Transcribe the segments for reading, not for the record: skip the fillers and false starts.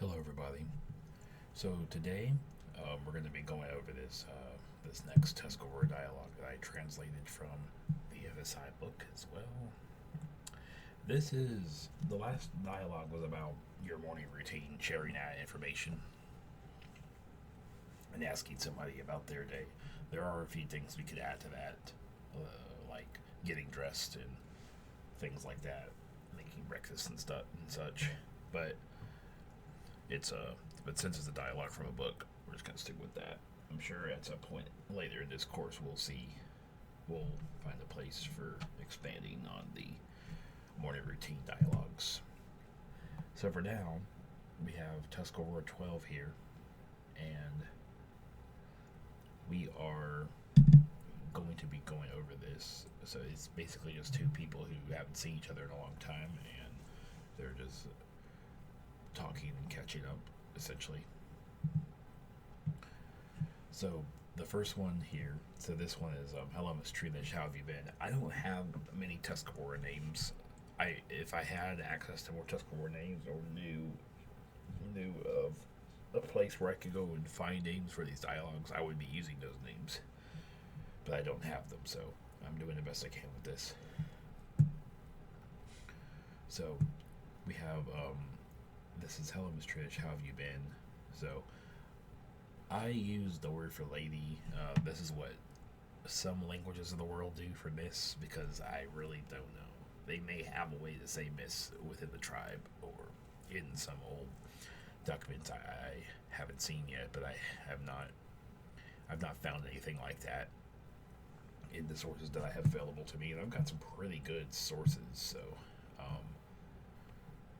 Hello, everybody. So today we're going to be going over this next Tuscarora dialogue that I translated from the FSI book as well. This is the last dialogue was about your morning routine, sharing that information, and asking somebody about their day. There are a few things we could add to that, like getting dressed and things like that, making breakfast and stuff and such. But it's but since it's a dialogue from a book, we're just gonna stick with that. I'm sure at some point later in this course we'll find a place for expanding on the morning routine dialogues. So for now, we have Tuscarora 12 here, and we are going to be going over this. So it's basically just two people who haven't seen each other in a long time, and they're just talking and catching up, essentially. So the first one here. So this one is hello, Miss Trinish. How have you been? I don't have many Tuscarora names. If I had access to more Tuscarora names or knew of a place where I could go and find names for these dialogues, I would be using those names. But I don't have them, so I'm doing the best I can with this. So we have this is hello, Miss Trish. How have you been? So I use the word for lady. This is what some languages of the world do for miss because I really don't know. They may have a way to say miss within the tribe or in some old documents I haven't seen yet, but I've not found anything like that in the sources that I have available to me, and I've got some pretty good sources. So,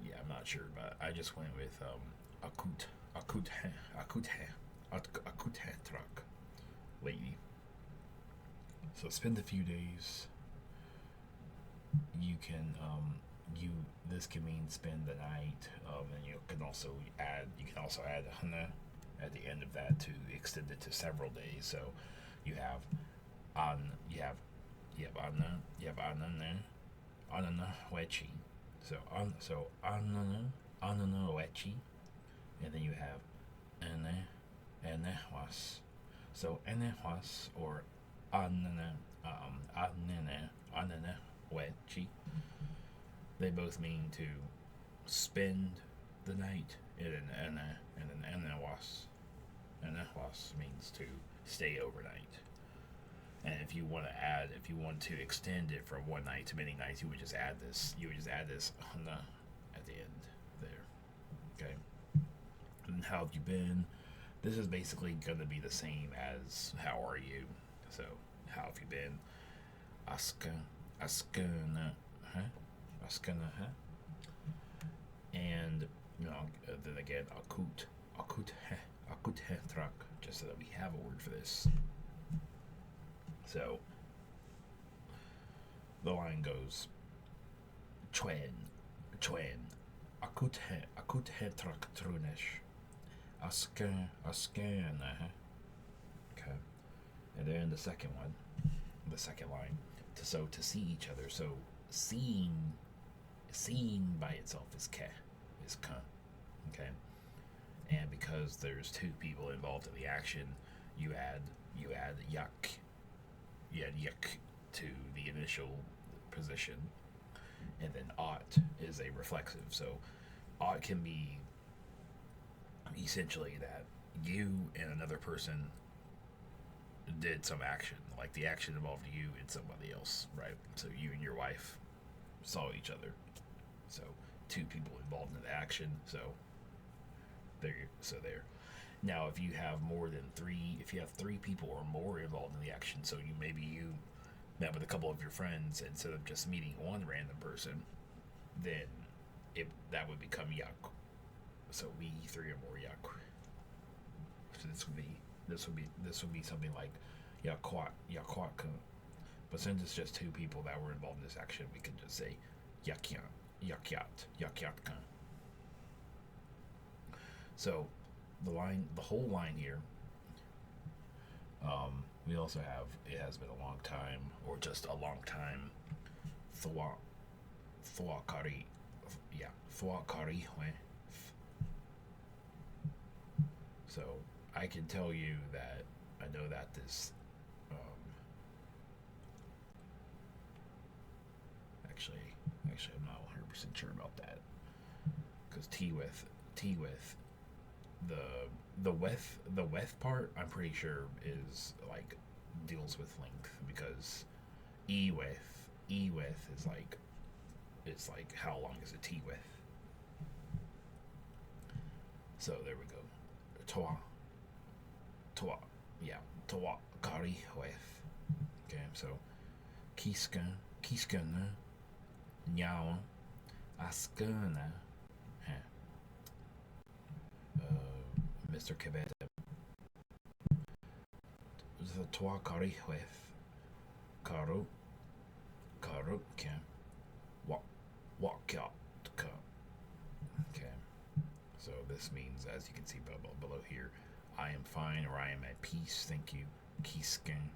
yeah, I'm not sure, but I just went with akut truck lady. So spend a few days. You can this can mean spend the night, and you can also add hana at the end of that to extend it to several days. So you have anana wechi. So anana wechi, and then you have enehwas. So enehwas or anana wechi. They both mean to spend the night, and an enehwas means to stay overnight. And if you want to extend it from one night to many nights, you would just add this hana at the end there. Okay. And how have you been? This is basically going to be the same as how are you. So how have you been? Askana, huh? And then again, akut trak, just so that we have a word for this. So the line goes, Chwen, akut trak trunish, askan, okay. And then the second line, to see each other. So seen by itself is kan, okay. And because there's two people involved in the action, you add yak to the initial position, and then ought is a reflexive. So ought can be essentially that you and another person did some action, like the action involved you and somebody else, right? So you and your wife saw each other. So two people involved in the action. So there. Now, if you have three people or more involved in the action, so you met with a couple of your friends instead of just meeting one random person, then that would become yak. So we three or more yak. So this would be something like yakwat. But since it's just two people that were involved in this action, we can just say yakyat. So the whole line here, we also have it has been a long time, or just a long time. Thwa kari, I can tell you that I know that this. Um, actually, I'm not 100% sure about that because T with the the with part. I'm pretty sure is like deals with length because E with is like it's like how long is a T with. So there we go. Toa toa yeah toa kari with. Okay, so kiskana nyawa askana. Mr. Quebec. The toa kari with karu karu can walk out. Okay. So this means, as you can see below here, I am fine or I am at peace. Thank you. Kiskan,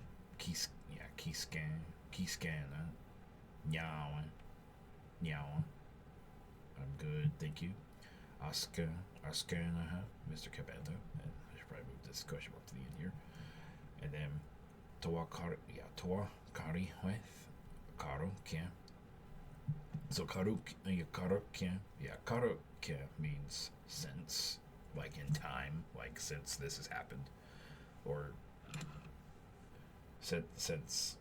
kiskan, nyawa, nyawa. I'm good. Thank you. Askan, Mr. Cabento. And I should probably move this question mark to the end here. And then toa kari with karu can. So karu means since, like in time, like since this has happened, or since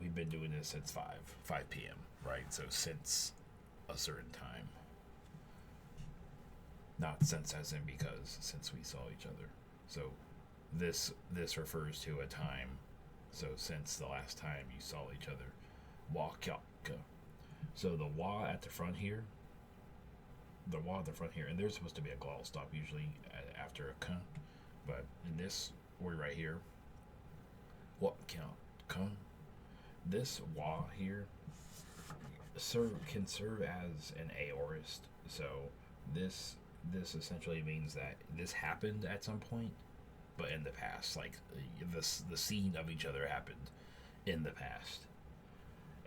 we've been doing this since 5 p.m. right? So since a certain time, not since as in because since we saw each other. So this refers to a time. So since the last time you saw each other, wakyaka. So the wa at the front here, and there's supposed to be a glottal stop usually after a k, but in this word right here, what count, this wa here can serve as an aorist. So this essentially means that this happened at some point, but in the past, like the scene of each other happened in the past.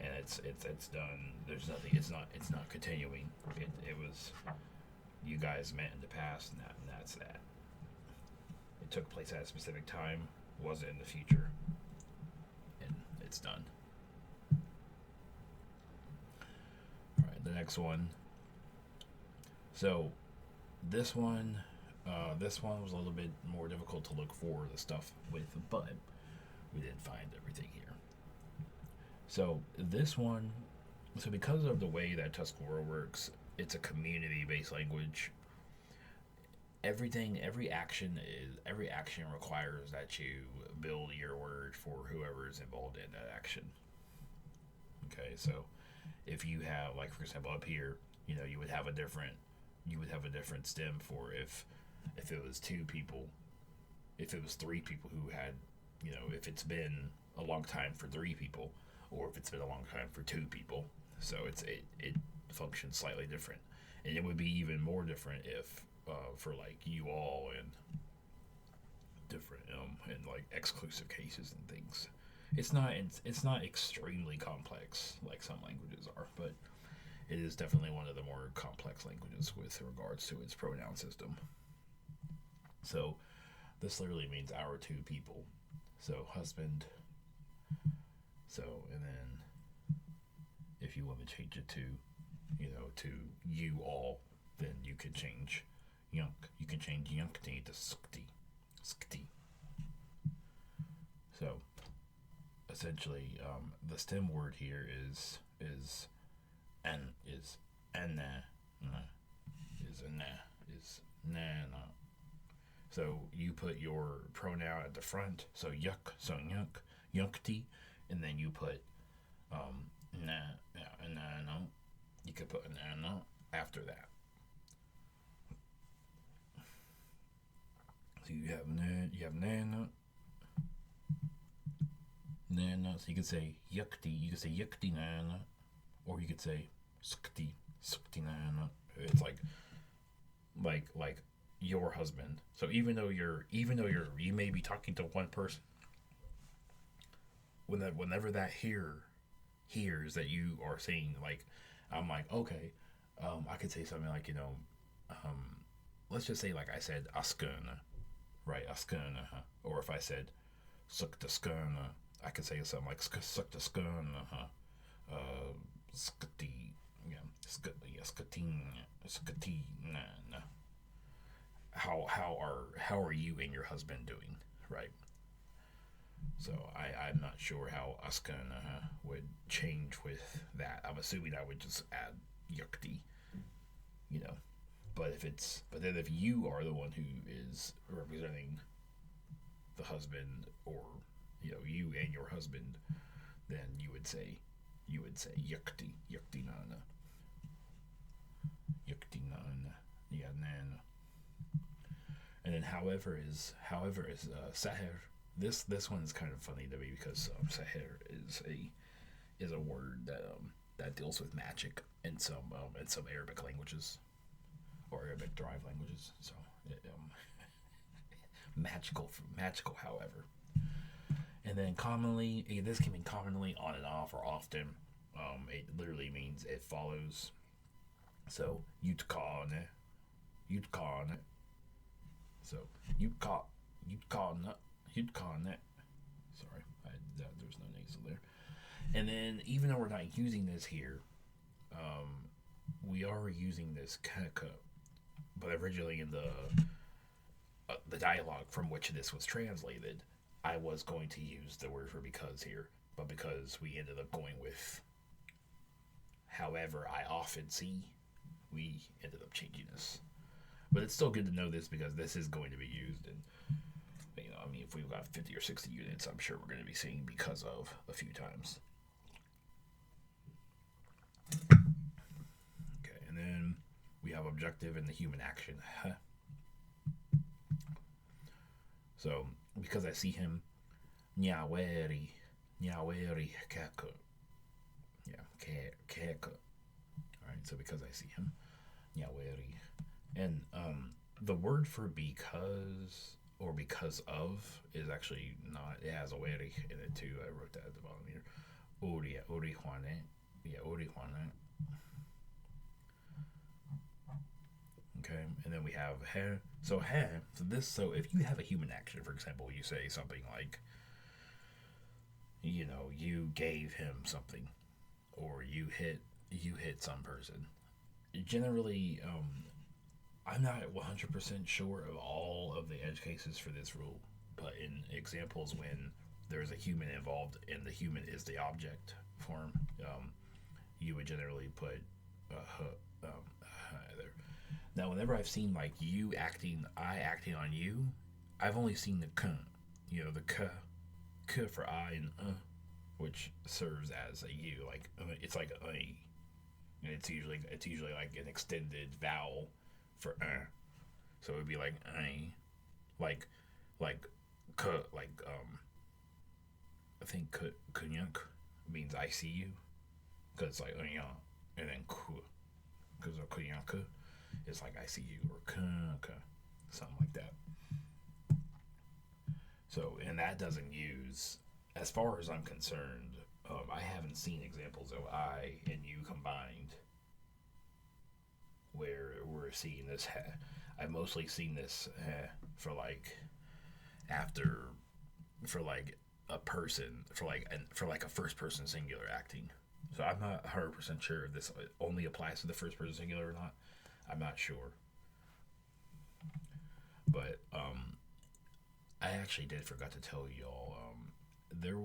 And it's done. There's nothing. It's not continuing. It was you guys met in the past, and that's that. It took place at a specific time. Wasn't in the future, and it's done. All right, the next one. So, this one was a little bit more difficult to look for the stuff with, but we did find everything here. So this one, because of the way that Tuscarora works, it's a community-based language. Every action requires that you build your word for whoever is involved in that action. Okay, so if you have, like for example, up here, you would have a different stem for if it was 2 people, if it was 3 people who had, if it's been a long time for 3 people, or if it's been a long time for 2 people. So it functions slightly different, and it would be even more different if for like you all and different and like exclusive cases and things. It's not extremely complex like some languages are, but it is definitely one of the more complex languages with regards to its pronoun system. So this literally means our 2 people. So husband. So, and then if you want to change it to, to you all, then you could change yunk. You can change yunkti to skti. Skti. So, essentially, the stem word here is an is anna, is anna, is nana. So you put your pronoun at the front. So yuk, so yunk, yunkti. And then you put no. You could put no after that. So you have nana. So you could say yukti. You could say yukti nana, or you could say skti nana. It's like your husband. So even though you may be talking to one person, whenever that hears that you are saying, like, I'm like, okay, I could say something like, let's just say like I said askuna, right? Askana. Or if I said suck the skana, I could say something like suck the skana. Skati, yeah, skatin, skatin. How are you and your husband doing, right? So I'm not sure how askana would change with that. I'm assuming I would just add yukti, you know. But then if you are the one who is representing the husband, or you and your husband, then you would say yukti nana, yukti nana, yeah, nana. And then however is sahir. This one is kind of funny to me because sahir is a word that deals with magic in some Arabic languages, or Arabic derived languages. So magical, however. And then commonly, this can mean commonly, on and off, or often. It literally means it follows. So yutkane, yutkane. So yutkane, yutkane. Sorry, there's no nasal there. And then, even though we're not using this here, we are using this kaka, but originally in the dialogue from which this was translated, I was going to use the word for because here, but because we ended up going with however I often see, we ended up changing this. But it's still good to know this because this is going to be used, and I mean, if we've got 50 or 60 units, I'm sure we're going to be seeing because of a few times. Okay, and then we have objective and the human action. So, because I see him, nyaweri keko. Yeah, keko. Alright, so because I see him, nyaweri. And the word for because or because of is actually not, it has a weri in it too. I wrote that at the bottom here. Ori juane. Yeah, ori juane. Okay, and then we have he. So he. So if you have a human action, for example, you say something like, you gave him something, or you hit some person. Generally, I'm not 100% sure of all of the edge cases for this rule, but in examples when there's a human involved and the human is the object form, you would generally put there. Now, whenever I've seen like you acting, I acting on you, I've only seen the k, the k for I and which serves as a u, like it's like a, and it's usually like an extended vowel for so it would be like I, like k, like I think kunyak means I see you, because it's like and then ku, because kunyak is like I see you, or ka, something like that. So, and that doesn't use, as far as I'm concerned, I haven't seen examples of I and you combined where we're seeing this. I've mostly seen this for like after, for like a person, for like a first person singular acting. So I'm not 100% sure if this only applies to the first person singular or not. I'm not sure. But I actually did forgot to tell y'all. There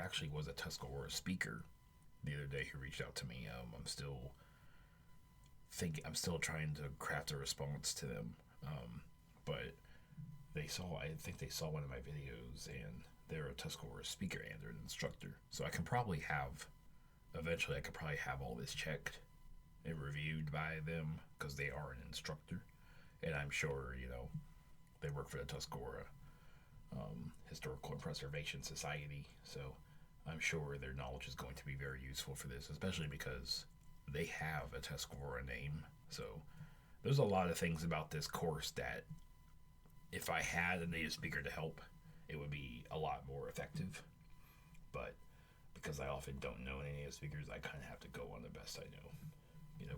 actually was a Tuscarora speaker the other day who reached out to me. I'm still trying to craft a response to them. But I think they saw one of my videos, and they're a Tuscarora speaker and they're an instructor. So eventually I could probably have all this checked and reviewed by them, because they are an instructor, and I'm sure they work for the Tuscarora Historical and Preservation Society, so I'm sure their knowledge is going to be very useful for this, especially because they have a Tuscarora name. So there's a lot of things about this course that if I had a native speaker to help, it would be a lot more effective. But because I often don't know any native speakers, I kind of have to go on the best I know.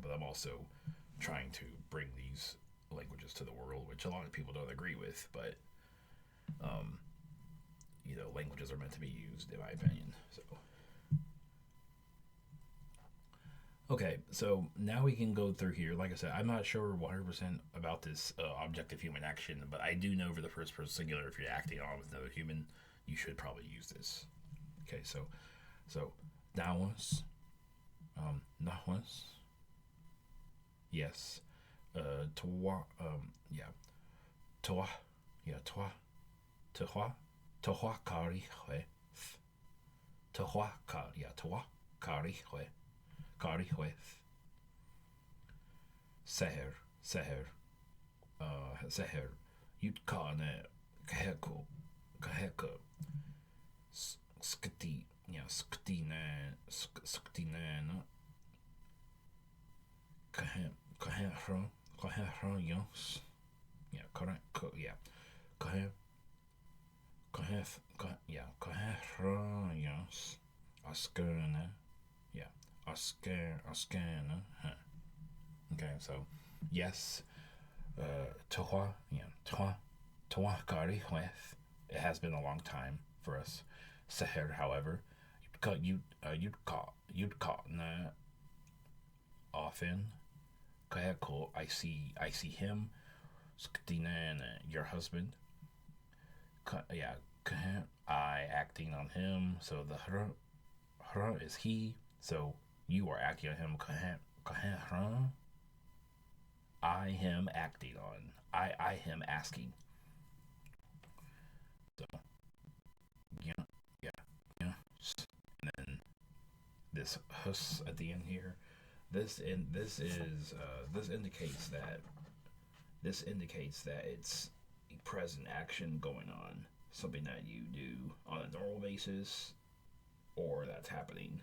But I'm also trying to bring these languages to the world, which a lot of people don't agree with, but languages are meant to be used, in my opinion. So, okay, so now we can go through here. Like I said, I'm not sure 100% about this objective human action, but I do know for the first person singular, if you're acting on with another human, you should probably use this. Okay, so nawas, nawas, yes, toi, yeah, toi, yeah, toi, toi, kari, hue, toi, yeah, toi, kari, hue, seher, seher, yutkane, kaheko, skti, yeah, sktinane, kahehro, yes, yeah, correct, yeah, kaheh, yeah, kahehro, yes, askerne, yeah, askerne, huh. Okay, so yes, Tohua, yeah, Tohua Kari with. It has been a long time for us. Seher, however, you'd caught na often. Kaheko, I see him. Sktina, your husband. Yeah, I acting on him. So the hra is he. So you are acting on him. I him acting on. I him asking. So yeah, yeah, yeah. And then this hus at the end here. This indicates that it's a present action going on, something that you do on a normal basis, or that's happening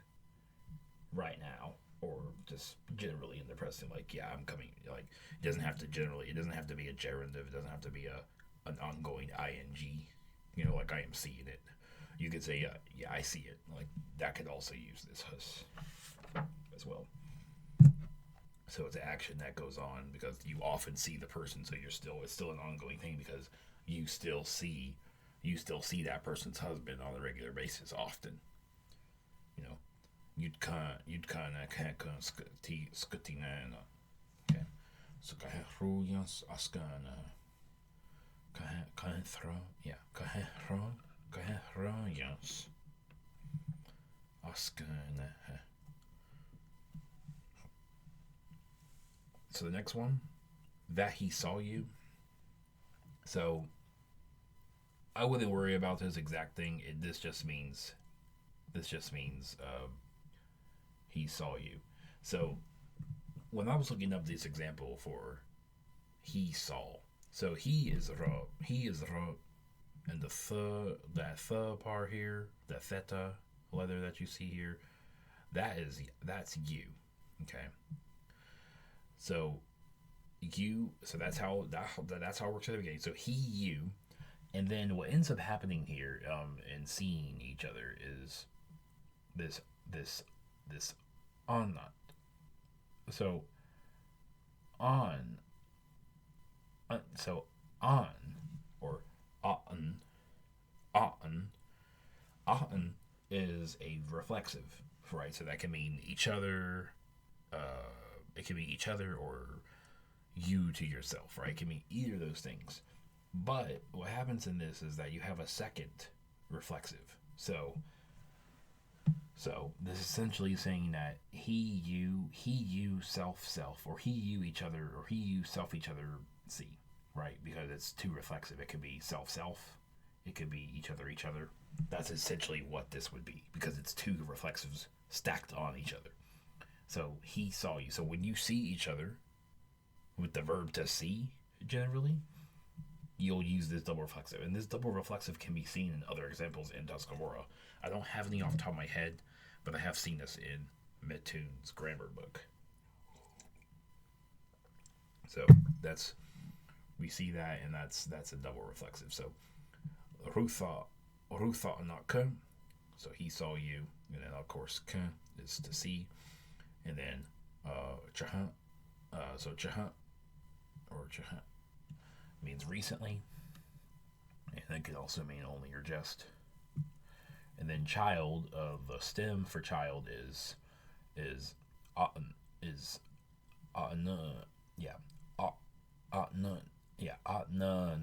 right now, or just generally in the present. Like, yeah, I'm coming. Like, it doesn't have to be a gerundive. It doesn't have to be an ongoing ing. Like I am seeing it. You could say, yeah, I see it. Like that could also use this hus as well. So it's an action that goes on because you often see the person. So it's still an ongoing thing because you still see that person's husband on a regular basis often. You know, you'd kind of skutinana. Okay, so kahrujas askana kahthra yeah kahrujas askana. So the next one, that he saw you. So I wouldn't worry about this exact thing. This just means he saw you. So when I was looking up this example for he saw, so he is ra, and that part here, that theta letter that you see here, that's you. Okay. So that's how it works at the beginning. So he, you, and then what ends up happening here, and seeing each other is this on. So on, so on, or on is a reflexive, right? So that can mean each other. It can be each other or you to yourself, right? It can mean either of those things. But what happens in this is that you have a second reflexive. So this is essentially saying that he, you, self, or he, you, each other, or he, you, self, each other, see, right? Because it's two reflexive. It could be self, it could be each other. That's essentially what this would be because it's two reflexives stacked on each other. So he saw you. So when you see each other with the verb to see, generally, you'll use this double reflexive. And this double reflexive can be seen in other examples in Tuscarora. I don't have any off the top of my head, but I have seen this in Mittoon's grammar book. So we see that, and that's a double reflexive. So Rutha not ke. So he saw you, and then of course ke is to see. And then chaha, so chaha or chaha, means recently, and it could also mean only or just. And then child, the stem for child is is yeah, nun, yeah, nun, yeah, nun,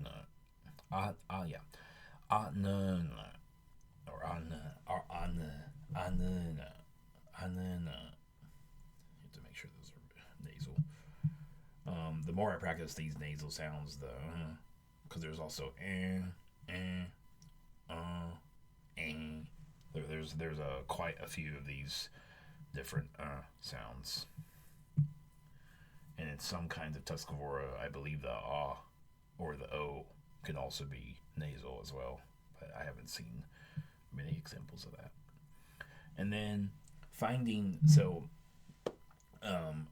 or nun, you have to make sure those are nasal. The more I practice these nasal sounds, the because there's also uh, there's quite a few of these different sounds, and in some kinds of Tuscarora, I believe the or the o can also be nasal as well, but I haven't seen many examples of that. And then finding um,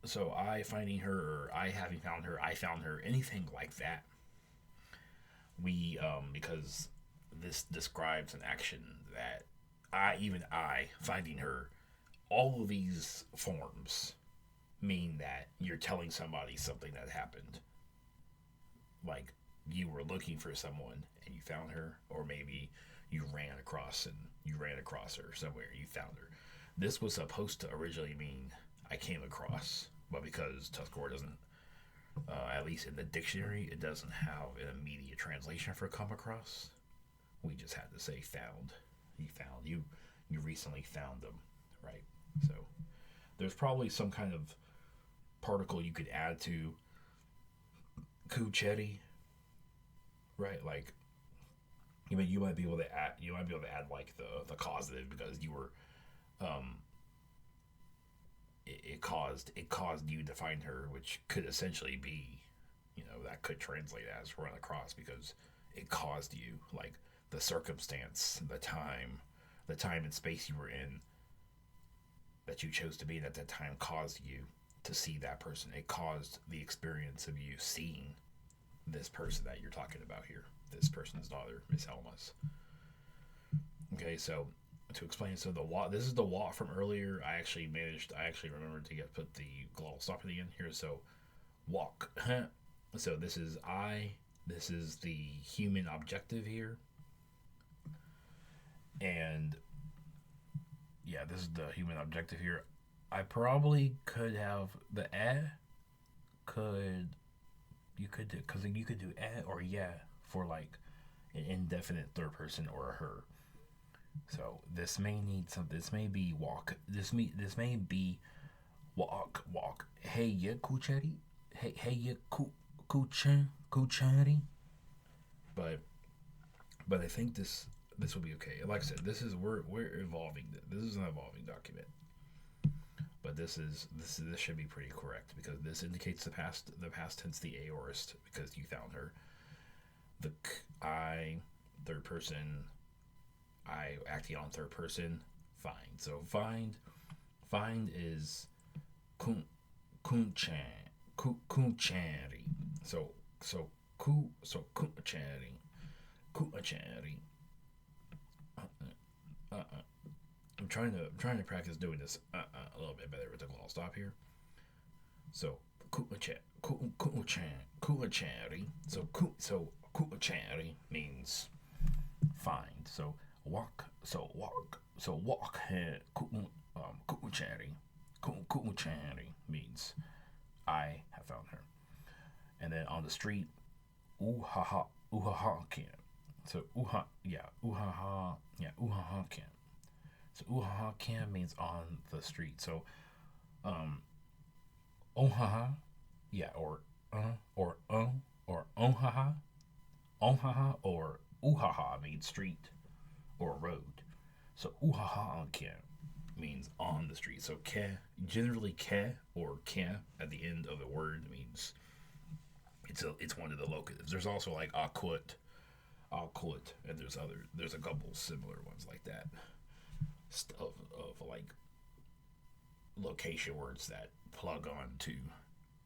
so I finding her or I having found her, I found her, anything like that. We because this describes an action that I finding her, all of these forms mean that you're telling somebody something that happened. Like you were looking for someone and you found her, or maybe you ran across her somewhere, you found her. This was supposed to originally mean I came across, but because Tuscarora doesn't, at least in the dictionary, it doesn't have an immediate translation for come across. We just had to say found. You recently found them, right? So there's probably some kind of particle you could add to kucheri, right? Like you might be able to add like the causative because you were um it caused you to find her, which could essentially be, that could translate as run across because it caused you, like the circumstance, the time and space you were in that you chose to be in at that time caused you to see that person. It caused the experience of you seeing this person that you're talking about here, this person's daughter, Miss Helma's. Okay, so to explain, so the wa, this is the wa from earlier. I actually remembered to put the glottal stop at the end here. So walk. So this is I. This is the human objective here, and yeah, this is the human objective here. I probably could have the could you could do because you could do or yeah for like an indefinite third person or a her. So this may need some. This may be walk. This may be walk. Hey ya kuchari. Hey ya kuchari. But I think this will be okay. Like I said, this is we're evolving. This is an evolving document. But this should be pretty correct because this indicates the past tense, the aorist, because you found her. The I, third person, I acting on third person, find. So find is kunchari. So kunchari. I'm trying to practice doing this a little bit better with the glottal stop here. So kuchari. So kuchari means find. So walk. Kuchari. Kuchari means I have found her. And then on the street, uhaha can. So uhaha can. So uhaha can means on the street. So ohaha, yeah, or onhaha, or uhaha means street or road. So uhaha can means on the street. So generally ke or ke at the end of the word means it's one of the locatives. There's also like akut, and there's a couple similar ones like that of like location words that plug on to,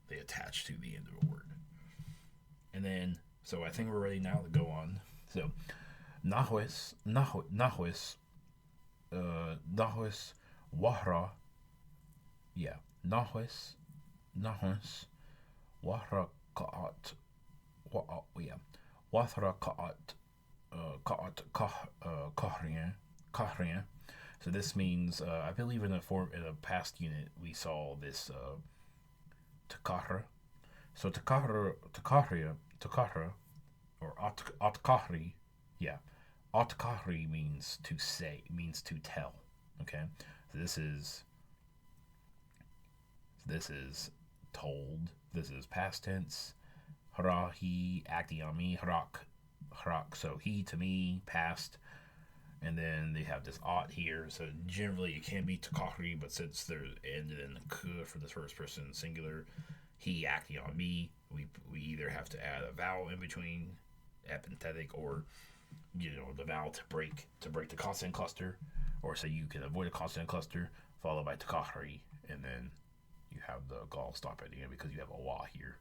they attach to the end of a word. And then so I think we're ready now to go on. So nahwis wahra, yeah, nahwis wahra kaat Wathra kahrien. So this means, I believe in a past unit we saw this takahra. So takahra, or atkahri, yeah, atkahri means to say, means to tell. Okay, so this is told. This is past tense. Hara, he, acting on me. Harak. So he to me, past. And then they have this ot here. So generally it can be takahri, but since they're ended in k for the first person singular, he acting on me, we either have to add a vowel in between, epenthetic, or the vowel to break the consonant cluster, or so you can avoid a consonant cluster, followed by takahri, and then you have the gall stop at the end because you have a wa here,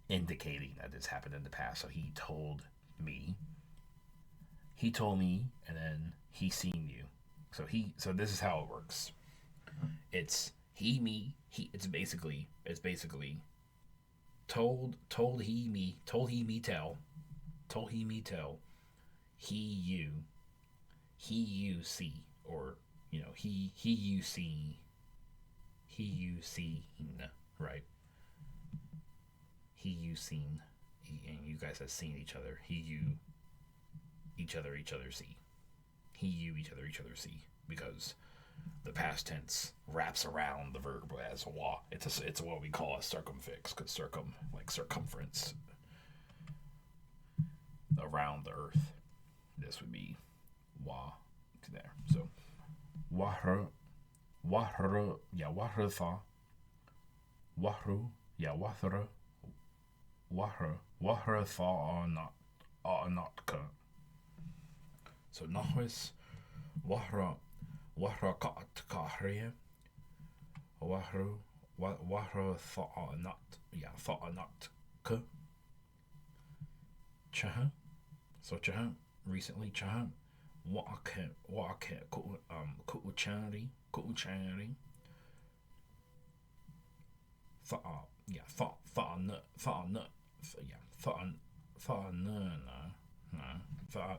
indicating that this happened in the past. So he told me, and then he seen you. So this is how it works. It's he me he. It's basically told he me tell he you see, or he you see, he you seen, right? He you seen, and you guys have seen each other. He you each other see. He you each other see, because the past tense wraps around the verb as a wa. It's what we call a circumfix, because like circumference around the earth. This would be wa there. So wahru, wahru tha, wahru, wahru tha not ka. So nahwis wahra ka'at kahriya, wahru tha'anat ka. Chaha. So chaha, recently chaha, wa'ake ku'uchari,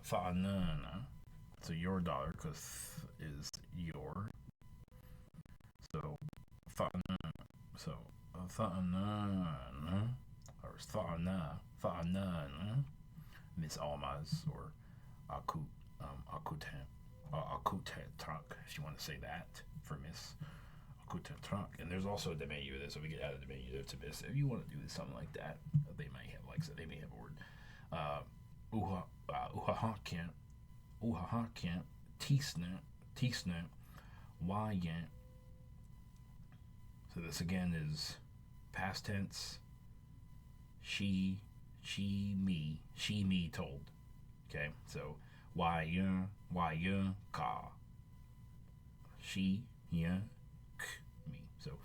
fa'anana. So your daughter, because is your. So fa'anana. So fa'anana, or fa'anana, Miss Almaz, or akutetrak, if you want to say that for Miss akutetrak. And there's also a diminutive, so we could add a diminutive to Miss if you want to do something like that. They may have, like I said, they may have a word. Uhahaken, tisna, wayan. So this again is past tense. She me told. Okay, so wayan ka. She ya k me. So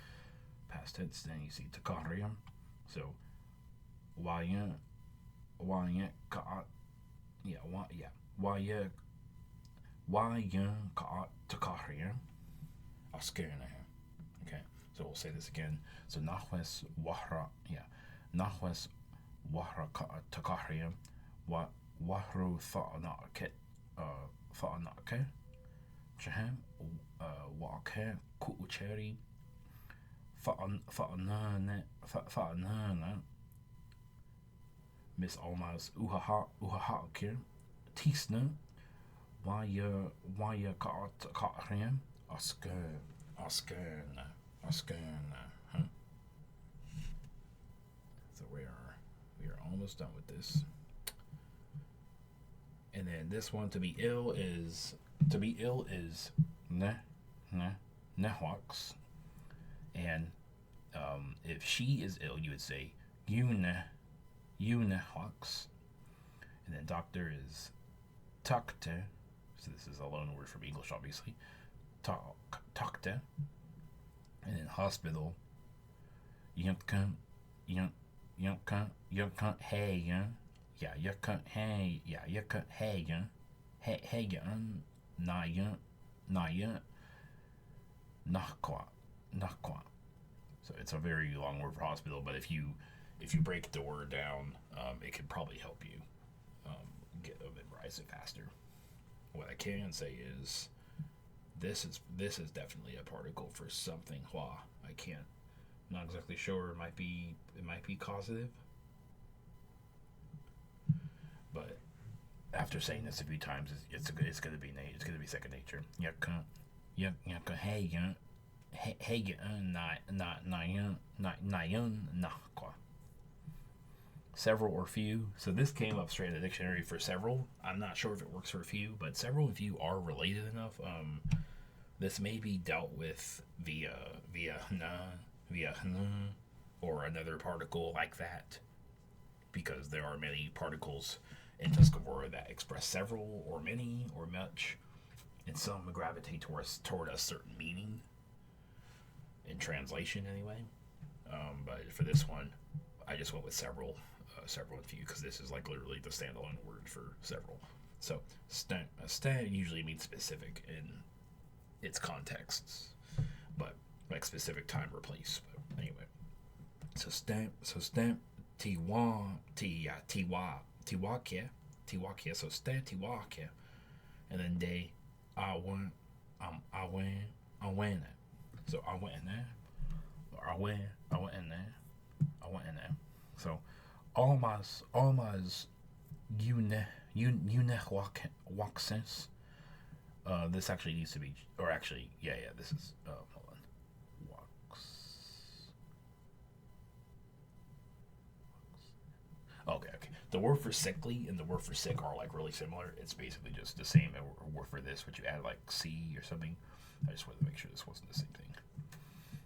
past tense. Then you see takariam. So wayan ka. Yeah, wayan ka takariam. Askirna. Okay, so we'll say this again. So nahwes wahra. Yeah, nahwes wahra takahriya, wahru fa'anake, chaham, wa'ake ku'ucheri, fa'anana, Miss Almaz uhaha tisna, waya ka'ahriya, askerna, huh? So we are almost done with this. And then this one, to be ill is nehwaks. And if she is ill, you would say nehwaks. And then doctor is takte. So this is a loan word from English, obviously. Takte. And then hospital, yunkan, hey, nakwa. So it's a very long word for hospital, but if you break the word down, it could probably help you. get memorize it faster. What I can say is this is definitely a particle for something hua. I can't, not exactly sure. It might be causative, but after saying this a few times, it's gonna be second nature. Several or few. So this came up straight in the dictionary for several. I'm not sure if it works for few, but several and few are related enough. This may be dealt with via or another particle like that, because there are many particles in Tuscarora that express several or many or much, and some gravitate toward a certain meaning in translation anyway. But for this one, I just went with several and few, because this is like literally the standalone word for several. So stand usually means specific in its contexts, but like specific time or place. But anyway, so stamp tiwa kia, so stamp tiwa kia, and then they I went it. So I went in there. I went in there. So almost walk sense. This actually needs to be, or actually, yeah. This is hold on. Walks. Okay. The word for sickly and the word for sick are like really similar. It's basically just the same word for this, but you add like C or something. I just wanted to make sure this wasn't the same thing.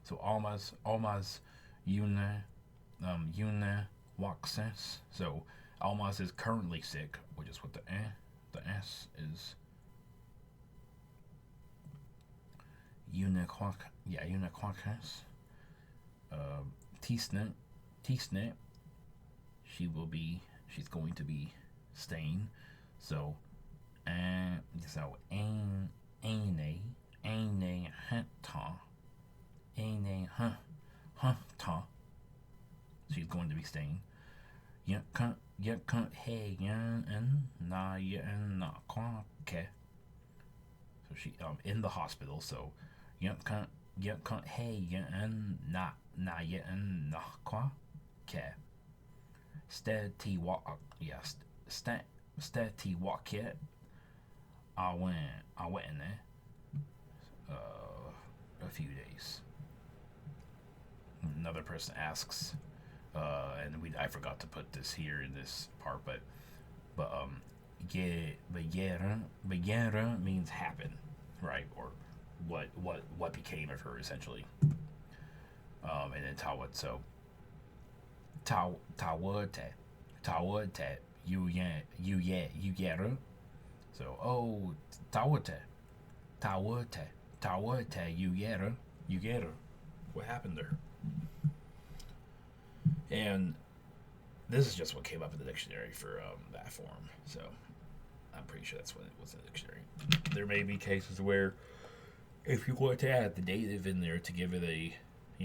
So almost une walk sense. So almost is currently sick, which is what the S is. Uniquaquas. T-snip. She's going to be staying. So, aine hanta. She's going to be staying. Hey na quake. So she in the hospital. So hey na quake. Steady walk. Yes. Steady walk yet. I went in there. A few days. Another person asks, and I forgot to put this here in this part, but begera means happen, right? Or what became of her essentially. And then tawad, so tawate, you get her. So tawate, you get her. What happened to her? And this is just what came up in the dictionary for that form. So I'm pretty sure that's what it was in the dictionary. There may be cases where if you want to add the dative in there to give it a,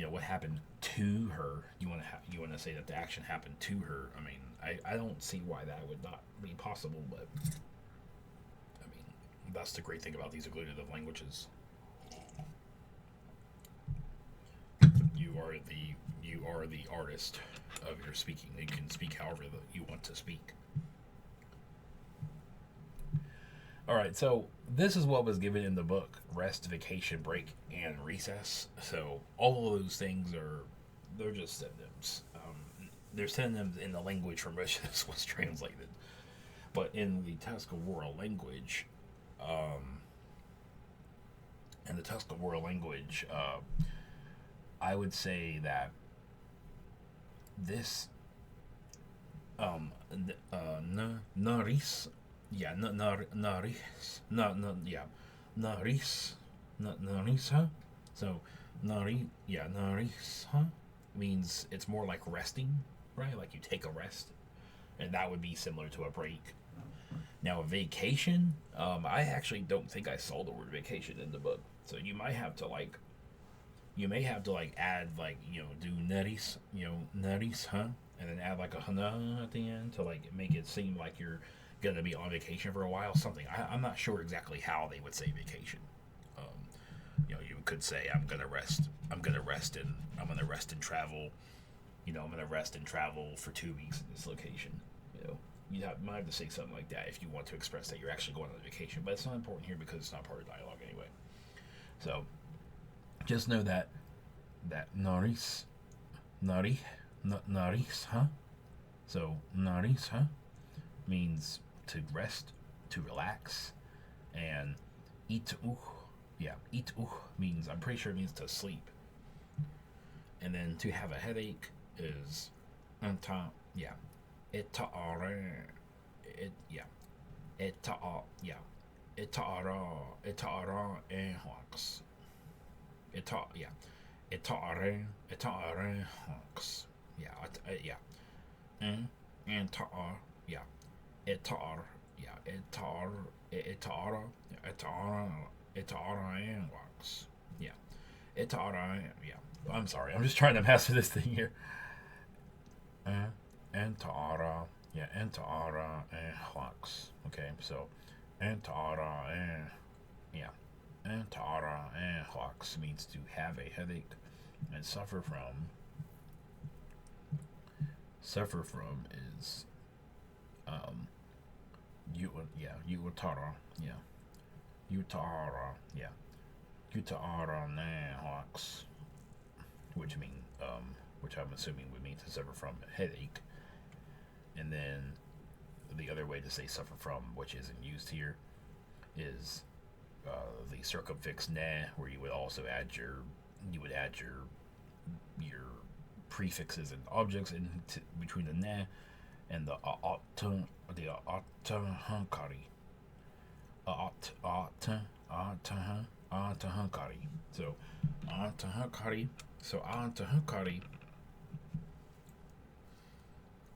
what happened to her, you want to say that the action happened to her. I mean, I don't see why that would not be possible, but I mean, that's the great thing about these agglutinative languages. You are the artist of your speaking. You can speak however you want to speak. All right, so this is what was given in the book: rest, vacation, break, and recess. So all of those things they're just synonyms. They're synonyms in the language from which this was translated. But in the Tuscarora language, I would say that this naris, narisa. So narisa means it's more like resting, right? Like you take a rest, and that would be similar to a break. Now, a vacation, I actually don't think I saw the word vacation in the book, so you may have to add do naris, and then add like a hana at the end to make it seem like you're gonna be on vacation for a while. Something I'm not sure exactly how they would say vacation. You could say I'm gonna rest. I'm gonna rest and travel. I'm gonna rest and travel for 2 weeks in this location. Might have to say something like that if you want to express that you're actually going on vacation. But it's not important here because it's not part of dialogue anyway. So just know that naris, huh? So naris, huh? Means to rest, to relax, and itu, itu means, I'm pretty sure it means to sleep. And then to have a headache is anta, ita'ara, yeah, ita'ara hawks, ita'ara hawks, and ta'ar, itar, ita'ara hawks, ita'ara, I'm sorry, I'm just trying to master this thing here. Antara, Antara and Hawks. Okay, so Antara and Antara and Hawks means to have a headache and suffer from. Suffer from is Utara, Utara and Hawks, which which I'm assuming would mean to suffer from a headache. And then the other way to say suffer from, which isn't used here, is the circumfix ne, where you would also add your prefixes and objects in between the ne and the atahankari. Atahankari. So atahankari. So atahankari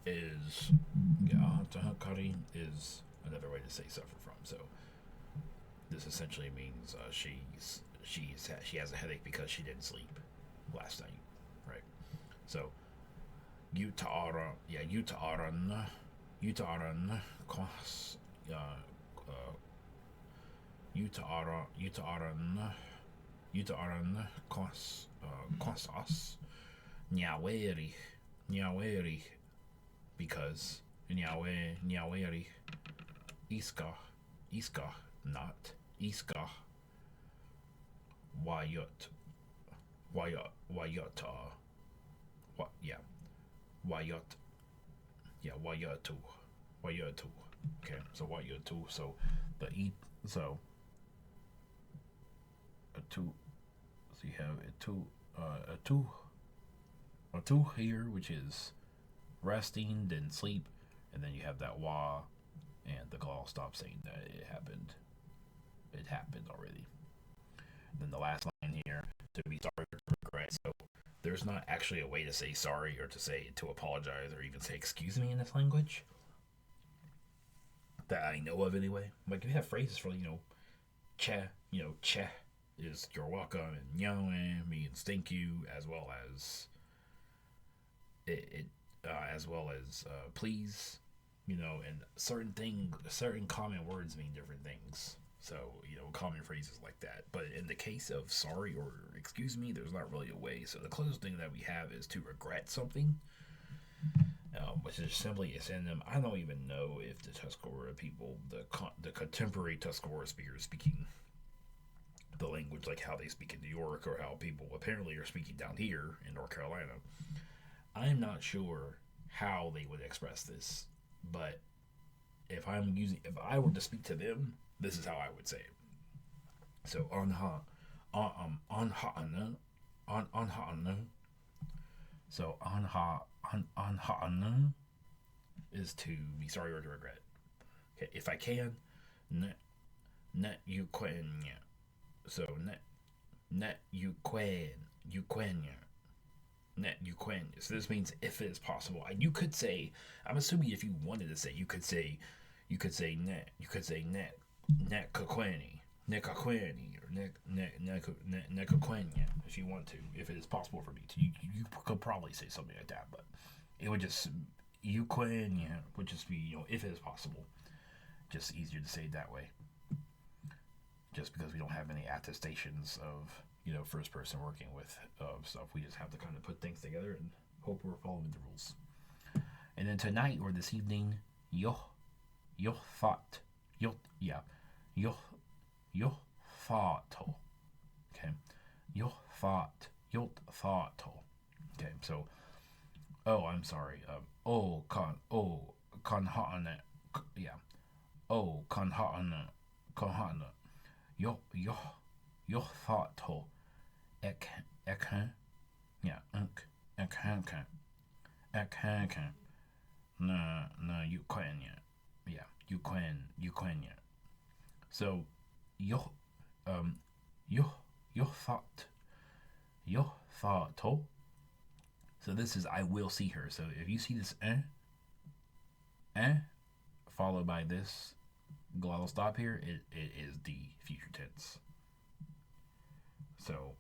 is tahakari is another way to say suffer from. So this essentially means she has a headache because she didn't sleep last night, right? So utaran kos utaran kosas nyaweri because nyaweri iska not iska wayot wayota what wayatu. Okay, so wayatu. So the eat. So a two. So you have a two here, which is resting, then sleep, and then you have that wa, and the call stops saying that it happened. It happened already. And then the last line here, to be sorry or to regret. So there's not actually a way to say sorry or to apologize or even say excuse me in this language that I know of anyway. Like you have phrases for che, che is you're welcome, and nyawe means thank you, as well as please, and certain common words mean different things. So common phrases like that. But in the case of sorry or excuse me, there's not really a way. So the closest thing that we have is to regret something, which is simply a synonym. I don't even know if the Tuscarora people, the contemporary Tuscarora speakers speaking the language like how they speak in New York or how people apparently are speaking down here in North Carolina. I'm not sure how they would express this, but if I were to speak to them, this is how I would say it. So anha, So anha is to be sorry or to regret. Okay, if I can, net you quen. So net you quen net you quen. So this means if it is possible. You could say, I'm assuming if you wanted to say, you could say net kakweni, or net kakwenya if you want to, if it is possible for me to. You could probably say something like that, but it would just, you quen would just be, if it is possible. Just easier to say it that way. Just because we don't have any attestations of, first person working with stuff. We just have to kind of put things together and hope we're following the rules. And then tonight or this evening, yo fought. Yo fato. Okay. Yo fato. Okay, so I'm sorry. Con hana. Yeah. Con hana. Yo fato. Ek yeah, ek no, you can, yeah, you can, yeah. So, yo, yo fato. So this is I will see her. So if you see this followed by this glottal stop here, it is the future tense. So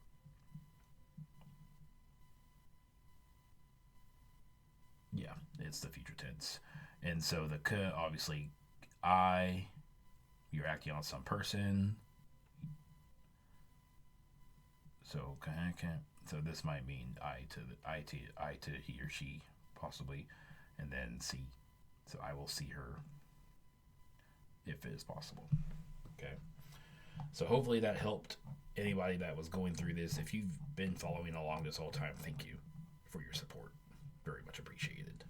yeah, it's the future tense. And so the k, obviously, you're acting on some person. So so this might mean I to he or she, possibly, and then see. So I will see her if it is possible. Okay. So hopefully that helped anybody that was going through this. If you've been following along this whole time, thank you for your support. Very much appreciated.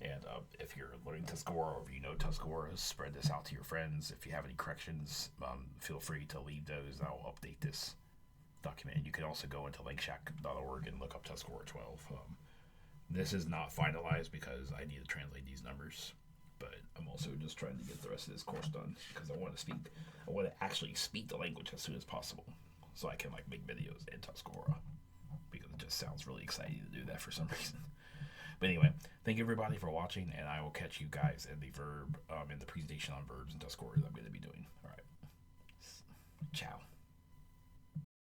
And if you're learning Tuscarora, or if you know Tuscarora, spread this out to your friends. If you have any corrections, feel free to leave those, and I'll update this document. And you can also go into langshack.club and look up Tuscarora 12. This is not finalized because I need to translate these numbers, but I'm also just trying to get the rest of this course done because I want to actually speak the language as soon as possible, so I can make videos in Tuscarora, because it just sounds really exciting to do that for some reason. But anyway, thank you everybody for watching, and I will catch you guys in the presentation on verbs and Tuscarora that I'm going to be doing. All right. Ciao.